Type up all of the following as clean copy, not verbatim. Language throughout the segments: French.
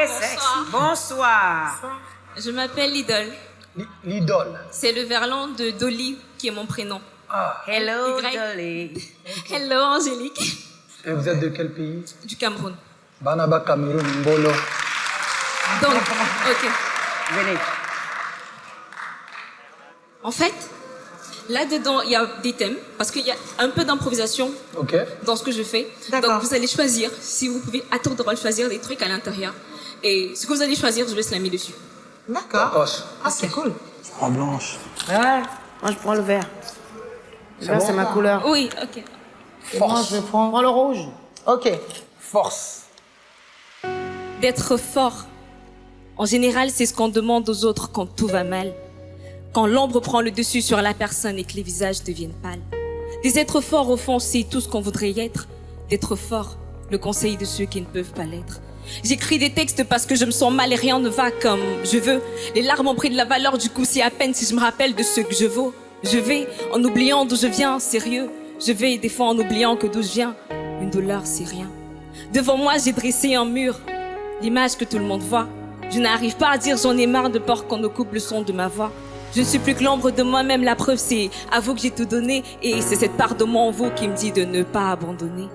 Très sexy. Bonsoir. Je m'appelle Lidl. L'idole. C'est le verlan de Dolly qui est mon prénom. Ah. Hello, Y. Dolly. Hello Angélique. Et vous êtes de quel pays? Du Cameroun. Banaba, Cameroun, Mbolo. Donc, ok. Venez. En fait, là-dedans, il y a des thèmes, parce qu'il y a un peu d'improvisation Ok. dans ce que je fais. D'accord. Donc, vous allez choisir, si vous pouvez, à tour de rôle, choisir des trucs à l'intérieur. Et ce que vous allez choisir, je vais slammer dessus. D'accord. Poche. Ah, c'est cool. En blanche. Ouais. Moi, je prends le vert. Le vert, bon c'est ma couleur. Oui, ok. Et moi, je prends le rouge. Ok. Force. D'être fort. En général, c'est ce qu'on demande aux autres quand tout va mal. Quand l'ombre prend le dessus sur la personne et que les visages deviennent pâles. Des êtres forts, au fond, c'est tout ce qu'on voudrait y être. D'être fort, le conseil de ceux qui ne peuvent pas l'être. J'écris des textes parce que je me sens mal et rien ne va comme je veux. Les larmes ont pris de la valeur, du coup, c'est à peine si je me rappelle de ce que je vaux. Je vais en oubliant d'où je viens, sérieux. Je vais des fois en oubliant que d'où je viens, une douleur, c'est rien. Devant moi, j'ai dressé un mur, l'image que tout le monde voit. Je n'arrive pas à dire j'en ai marre de peur qu'on ne coupe le son de ma voix. Je ne suis plus que l'ombre de moi-même, la preuve c'est à vous que j'ai tout donné. Et c'est cette part de moi en vous qui me dit de ne pas abandonner.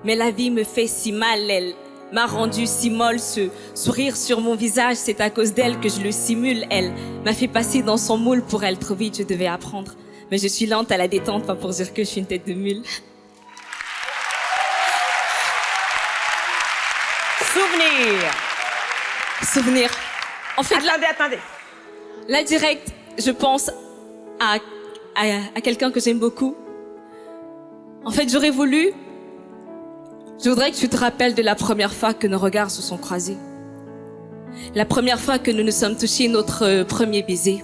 Mais la vie me fait si mal, elle m'a rendu si molle. Ce sourire sur mon visage, c'est à cause d'elle que je le simule. Elle m'a fait passer dans son moule, pour elle trop vite je devais apprendre. Mais je suis lente à la détente, pas pour dire que je suis une tête de mule. Souvenir. En fait, Attendez. là direct, je pense à quelqu'un que j'aime beaucoup. En fait, je voudrais que tu te rappelles de la première fois que nos regards se sont croisés. La première fois que nous nous sommes touchés, notre premier baiser.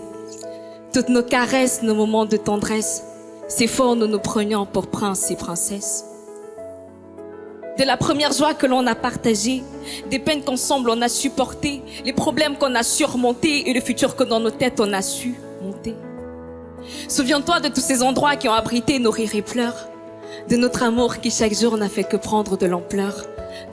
Toutes nos caresses, nos moments de tendresse. Ces fois où nous nous prenions pour princes et princesses. De la première joie que l'on a partagée, des peines qu'ensemble on a supportées, les problèmes qu'on a surmontés et le futur que dans nos têtes on a su monter. Souviens-toi de tous ces endroits qui ont abrité nos rires et pleurs, de notre amour qui chaque jour n'a fait que prendre de l'ampleur,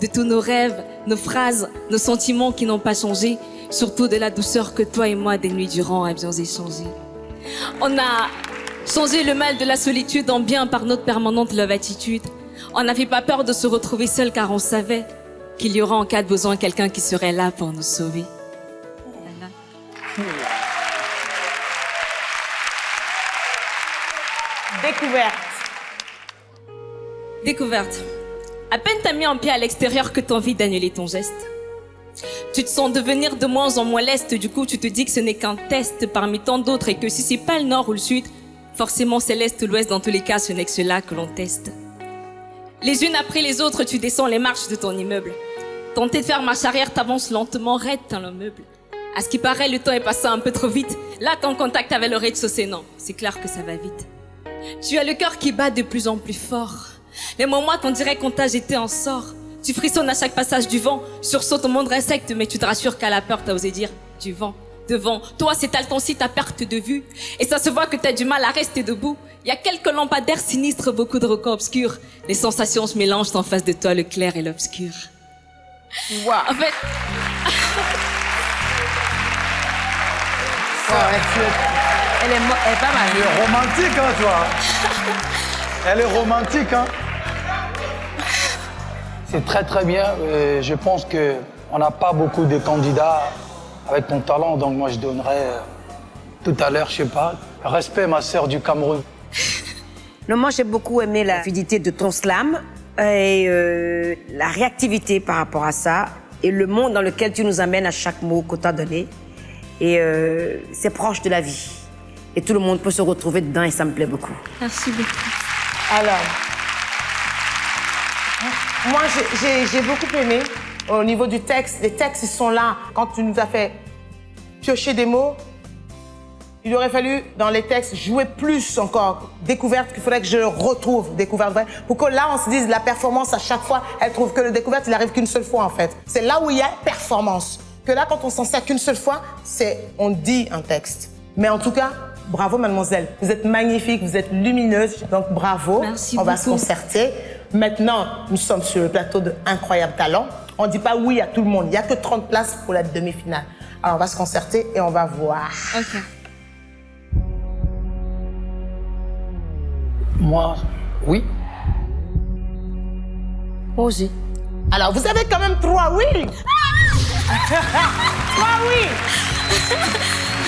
de tous nos rêves, nos phrases, nos sentiments qui n'ont pas changé, surtout de la douceur que toi et moi des nuits durant avions échangé. On a changé le mal de la solitude en bien par notre permanente love attitude. On n'avait pas peur de se retrouver seul car on savait qu'il y aura en cas de besoin quelqu'un qui serait là pour nous sauver. Voilà. Découverte. À peine t'as mis un pied à l'extérieur que t'as envie d'annuler ton geste. Tu te sens devenir de moins en moins leste, du coup tu te dis que ce n'est qu'un test parmi tant d'autres et que si c'est pas le nord ou le sud, forcément c'est l'est ou l'ouest, dans tous les cas ce n'est que cela que l'on teste. Les unes après les autres, tu descends les marches de ton immeuble. Tenter de faire marche arrière, t'avances lentement, raide dans l'immeuble. À ce qui paraît, le temps est passé un peu trop vite. Là, t'es en contact avec le rez-de-chaussée, non, c'est clair que ça va vite. Tu as le cœur qui bat de plus en plus fort. Les moments, on dirait qu'on t'a jeté en sort. Tu frissonnes à chaque passage du vent, sursaute ton monde insecte, mais tu te rassures qu'à la peur, t'as osé dire du vent. Devant toi, s'étale ton site à perte de vue. Et ça se voit que t'as du mal à rester debout. Il y a quelques lampadaires sinistres, beaucoup de recoins obscurs. Les sensations se mélangent en face de toi, le clair et l'obscur. Wow. En fait, Elle est pas mal. Elle est romantique, hein, toi. Elle est romantique, hein. C'est très, très bien. Je pense qu'on n'a pas beaucoup de candidats avec ton talent, donc moi, je donnerais tout à l'heure, je sais pas, respect, ma sœur du Cameroun. Non, moi, j'ai beaucoup aimé la fluidité de ton slam et la réactivité par rapport à ça et le monde dans lequel tu nous amènes à chaque mot qu'on t'a donné. Et c'est proche de la vie. Et tout le monde peut se retrouver dedans et ça me plaît beaucoup. merci beaucoup. Alors, moi, j'ai beaucoup aimé au niveau du texte. Les textes, ils sont là. Quand tu nous as fait piocher des mots, il aurait fallu, dans les textes, jouer plus encore. Découverte, qu'il faudrait que je retrouve, découverte vraie. Pour que là, on se dise, la performance, à chaque fois, elle trouve que le découverte, il arrive qu'une seule fois, en fait. C'est là où il y a performance. Que là, quand on s'en sert qu'une seule fois, on dit un texte. Mais en tout cas, bravo, mademoiselle. Vous êtes magnifique, vous êtes lumineuse, donc bravo. Merci on va beaucoup. se concerter. Maintenant, nous sommes sur le plateau de Incroyable Talent. On ne dit pas oui à tout le monde. Il n'y a que 30 places pour la demi-finale. Alors, on va se concerter et on va voir. Ok. Moi, oui. Moi aussi. Alors, vous avez quand même 3 oui. 3 oui.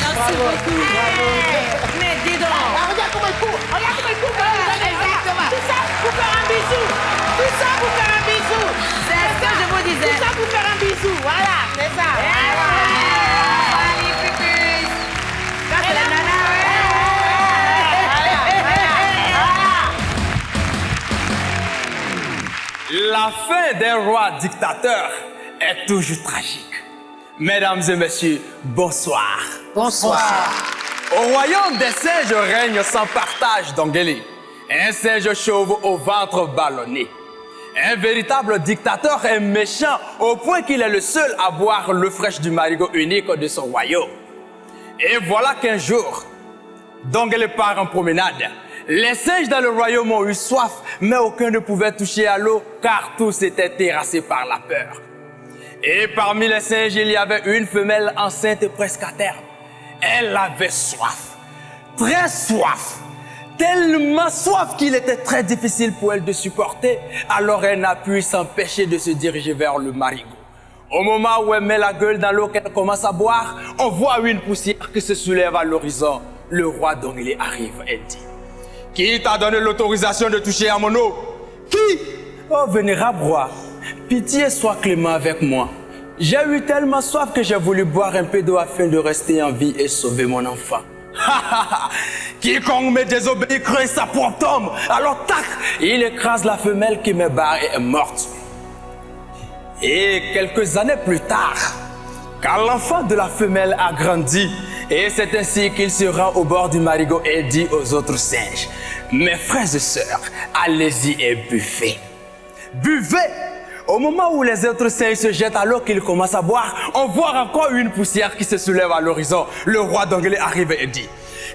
Merci beaucoup. Mais dis donc. Regarde comment il court. Regarde comment il court. Tout ça pour faire un bisou. Tout ça pour faire un bisou. C'est ce que je vous disais. Tout ça pour faire un bisou. Voilà, c'est ça. Allez, pupus. Ça, c'est la nana. La fin des rois dictateurs est toujours tragique. Mesdames et messieurs, bonsoir. Bonsoir. Au royaume des singes règne sans partage Dongele. Un singe chauve au ventre ballonné. Un véritable dictateur est méchant au point qu'il est le seul à boire l'eau fraîche du marigot unique de son royaume. Et voilà qu'un jour, Dongele part en promenade. Les singes dans le royaume ont eu soif, mais aucun ne pouvait toucher à l'eau car tous étaient terrassés par la peur. Et parmi les singes, il y avait une femelle enceinte presque à terme. Elle avait soif, très soif, tellement soif qu'il était très difficile pour elle de supporter. Alors elle n'a pu s'empêcher de se diriger vers le marigot. Au moment où elle met la gueule dans l'eau qu'elle commence à boire, on voit une poussière qui se soulève à l'horizon. Le roi Dongele arrive et dit: qui t'a donné l'autorisation de toucher à mon eau? Qui? Oh, vénérable roi, pitié, sois clément avec moi. J'ai eu tellement soif que j'ai voulu boire un peu d'eau afin de rester en vie et sauver mon enfant. Quiconque me désobéit craint sa propre tombe. Alors tac, il écrase la femelle qui me bat et est morte. Et quelques années plus tard, quand l'enfant de la femelle a grandi, et c'est ainsi qu'il se rend au bord du marigot et dit aux autres singes: mes frères et sœurs, allez-y et buvez. Buvez! Au moment où les autres singes se jettent à l'eau qu'ils commencent à boire, on voit encore une poussière qui se soulève à l'horizon. Le roi Dongele arrive et dit: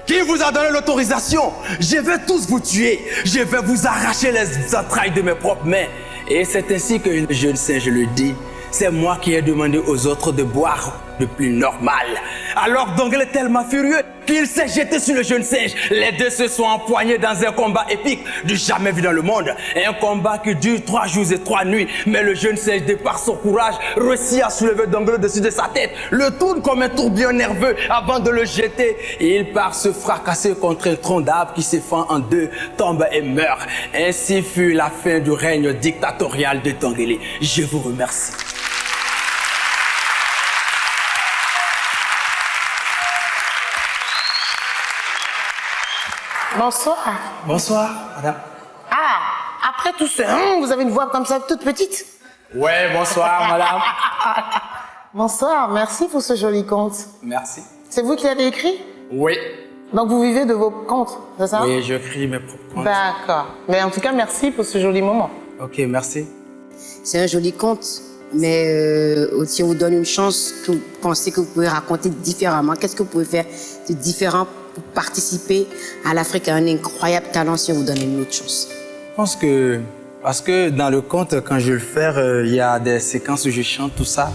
qui vous a donné l'autorisation? Je vais tous vous tuer. Je vais vous arracher les entrailles de mes propres mains. Et c'est ainsi que le jeune singe le dit: c'est moi qui ai demandé aux autres de boire le plus normal. Alors Dongele est tellement furieux qu'il s'est jeté sur le jeune singe. Les deux se sont empoignés dans un combat épique du jamais vu dans le monde. Un combat qui dure 3 jours et 3 nuits. Mais le jeune singe, de par son courage, réussit à soulever Dongele au-dessus de sa tête, le tourne comme un tourbillon nerveux avant de le jeter. Et il part se fracasser contre un tronc d'arbre qui se fend en deux, tombe et meurt. Ainsi fut la fin du règne dictatorial de Dongele. Je vous remercie. Bonsoir. Bonsoir, madame. Ah, après tout ce vous avez une voix comme ça toute petite. Ouais, bonsoir, madame. Bonsoir, merci pour ce joli conte. Merci. C'est vous qui l'avez écrit? Oui. Donc vous vivez de vos contes, c'est ça? Oui, j'écris mes propres contes. D'accord. Mais en tout cas, merci pour ce joli moment. Ok, merci. C'est un joli conte, mais aussi on vous donne une chance que vous pensez que vous pouvez raconter différemment. Qu'est-ce que vous pouvez faire de différent pour participer à l'Afrique à un incroyable talent si on vous donne une autre chance? Je pense que, parce que dans le conte, quand je vais le faire, il y a des séquences où je chante tout ça.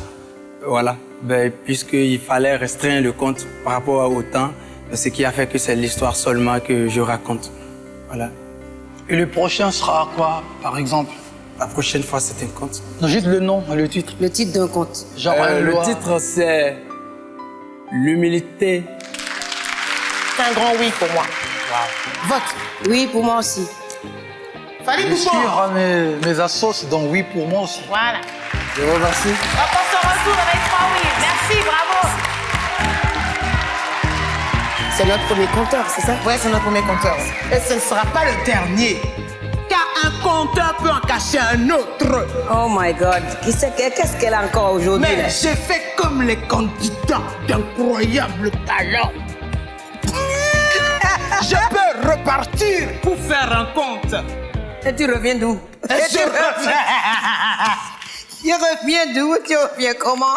Voilà. Ben, puisqu'il fallait restreindre le conte par rapport au temps, ce qui a fait que c'est l'histoire seulement que je raconte. Voilà. Et le prochain sera quoi, par exemple? La prochaine fois, c'est un conte. Non, juste le nom, le titre. Le titre d'un conte. Genre Le titre, c'est L'humilité. C'est un grand oui pour moi. Wow. Vote. Oui, pour moi aussi. Fallait Je suivre mes assos, donc oui pour moi aussi. Voilà. Je vous remercie. On se retrouve avec 3 oui. Merci, bravo. C'est notre premier conteur, c'est ça? Ouais, c'est notre premier conteur. Et ce ne sera pas le dernier. Car un conteur peut en cacher un autre. Oh my God. Qu'est-ce qu'elle a encore aujourd'hui? Mais là? j'ai fait comme les candidats d'incroyable talent. Je peux repartir pour faire un compte. Et tu reviens d'où? Je reviens. Tu reviens d'où? Tu reviens comment?